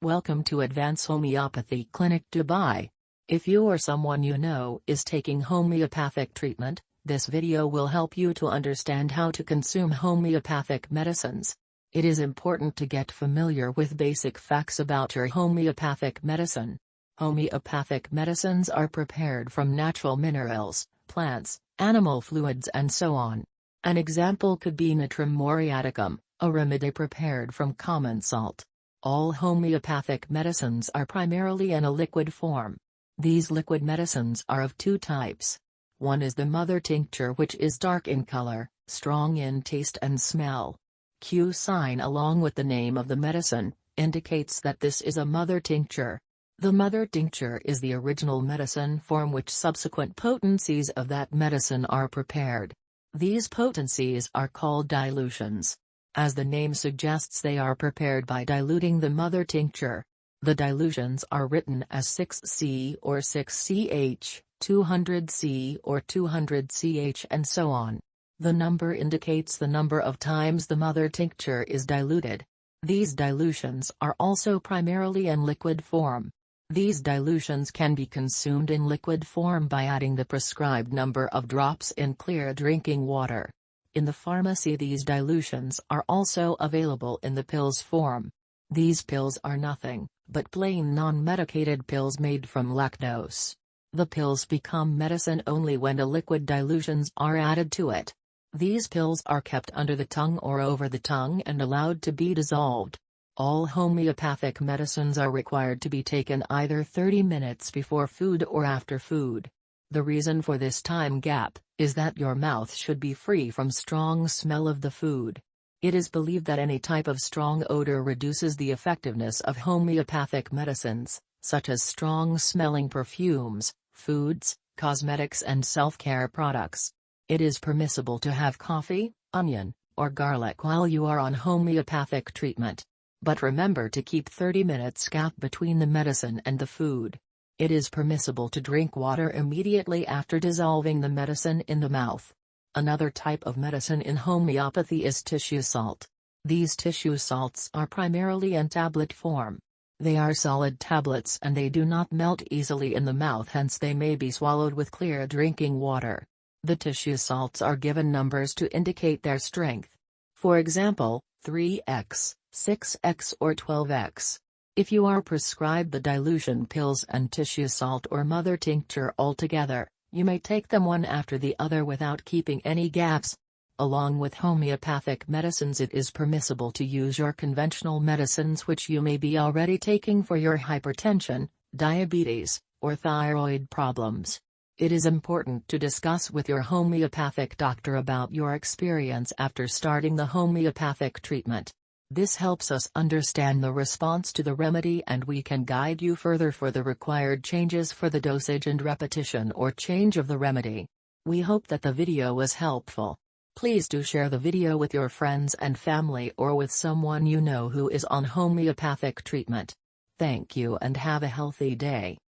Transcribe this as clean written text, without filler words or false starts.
Welcome to Advanced Homeopathy Clinic Dubai. If you or someone you know is taking homeopathic treatment, this video will help you to understand how to consume homeopathic medicines. It is important to get familiar with basic facts about your homeopathic medicine. Homeopathic medicines are prepared from natural minerals, plants, animal fluids and so on. An example could be Natrum muriaticum, a remedy prepared from common salt. All homeopathic medicines are primarily in a liquid form. These liquid medicines are of two types. One is the mother tincture, which is dark in color, strong in taste and smell. Q sign along with the name of the medicine indicates that this is a mother tincture. The mother tincture is the original medicine from which subsequent potencies of that medicine are prepared. These potencies are called dilutions. As the name suggests, they are prepared by diluting the mother tincture. The dilutions are written as 6C or 6CH, 200C or 200CH and so on. The number indicates the number of times the mother tincture is diluted. These dilutions are also primarily in liquid form. These dilutions can be consumed in liquid form by adding the prescribed number of drops in clear drinking water. In the pharmacy, these dilutions are also available in the pills form. These pills are nothing but plain non-medicated pills made from lactose. The pills become medicine only when the liquid dilutions are added to it. These pills are kept under the tongue or over the tongue and allowed to be dissolved. All homeopathic medicines are required to be taken either 30 minutes before food or after food. The reason for this time gap is that your mouth should be free from strong smell of the food. It is believed that any type of strong odor reduces the effectiveness of homeopathic medicines, such as strong-smelling perfumes, foods, cosmetics and self-care products. It is permissible to have coffee, onion, or garlic while you are on homeopathic treatment. But remember to keep 30 minutes gap between the medicine and the food. It is permissible to drink water immediately after dissolving the medicine in the mouth. Another type of medicine in homeopathy is tissue salt. These tissue salts are primarily in tablet form. They are solid tablets and they do not melt easily in the mouth, hence they may be swallowed with clear drinking water. The tissue salts are given numbers to indicate their strength. For example, 3x, 6x or 12x. If you are prescribed the dilution pills and tissue salt or mother tincture altogether, you may take them one after the other without keeping any gaps. Along with homeopathic medicines, it is permissible to use your conventional medicines which you may be already taking for your hypertension, diabetes, or thyroid problems. It is important to discuss with your homeopathic doctor about your experience after starting the homeopathic treatment. This helps us understand the response to the remedy and we can guide you further for the required changes for the dosage and repetition or change of the remedy. We hope that the video was helpful. Please do share the video with your friends and family or with someone you know who is on homeopathic treatment. Thank you and have a healthy day.